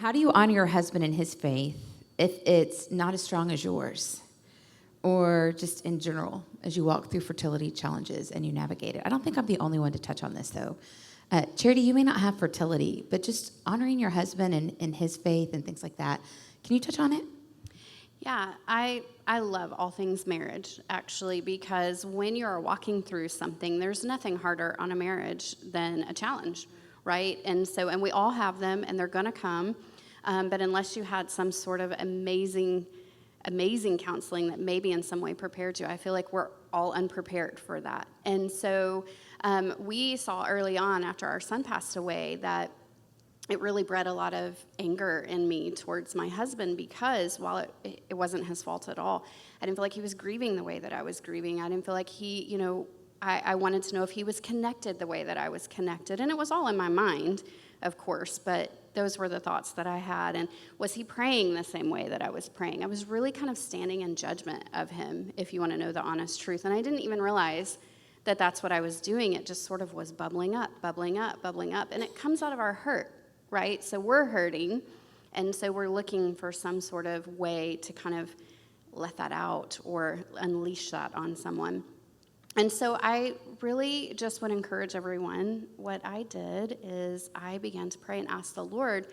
How do you honor your husband in his faith if it's not as strong as yours? Or just in general, as you walk through fertility challenges and you navigate it? I don't think I'm the only one to touch on this, though. Charity, you may not have fertility, but just honoring your husband and his faith and things like that. Can you touch on it? Yeah, I love all things marriage, actually, because when you're walking through something, there's nothing harder on a marriage than a challenge, right? And we all have them, and they're going to come. But unless you had some sort of amazing counseling that maybe in some way prepared you, I feel like we're all unprepared for that. And so we saw early on after our son passed away that it really bred a lot of anger in me towards my husband, because while it wasn't his fault at all, I didn't feel like he was grieving the way that I was grieving. I didn't feel like he, I wanted to know if he was connected the way that I was connected. And it was all in my mind, of course, but those were the thoughts that I had. And was he praying the same way that I was praying? I was really kind of standing in judgment of him, if you want to know the honest truth. And I didn't even realize that that's what I was doing. It just sort of was bubbling up. And it comes out of our hurt, right? So we're hurting, and so we're looking for some sort of way to kind of let that out or unleash that on someone. And so I really just would encourage everyone, what I did is I began to pray and ask the Lord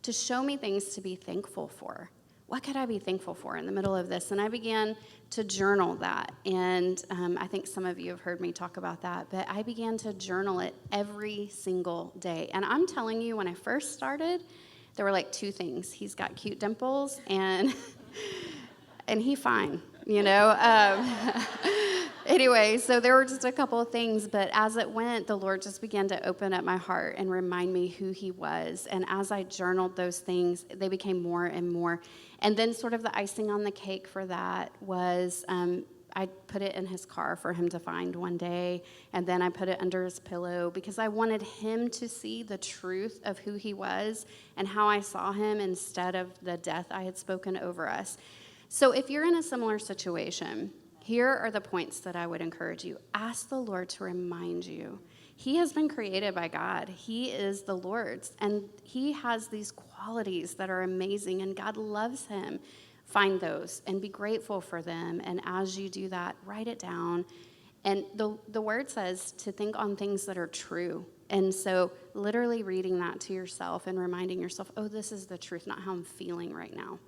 to show me things to be thankful for. What could I be thankful for in the middle of this? And I began to journal that. And I think some of you have heard me talk about that, but I began to journal it every single day. And I'm telling you, when I first started, there were like two things. He's got cute dimples, and he fine, Anyway, so there were just a couple of things, but as it went, the Lord just began to open up my heart and remind me who he was. And as I journaled those things, they became more and more. And then sort of the icing on the cake for that was I put it in his car for him to find one day, and then I put it under his pillow because I wanted him to see the truth of who he was and how I saw him instead of the death I had spoken over us. So if you're in a similar situation, here are the points that I would encourage you. Ask the Lord to remind you. He has been created by God. He is the Lord's, and he has these qualities that are amazing, and God loves him. Find those and be grateful for them, and as you do that, write it down. And the word says to think on things that are true. And so literally reading that to yourself and reminding yourself, oh, this is the truth, not how I'm feeling right now.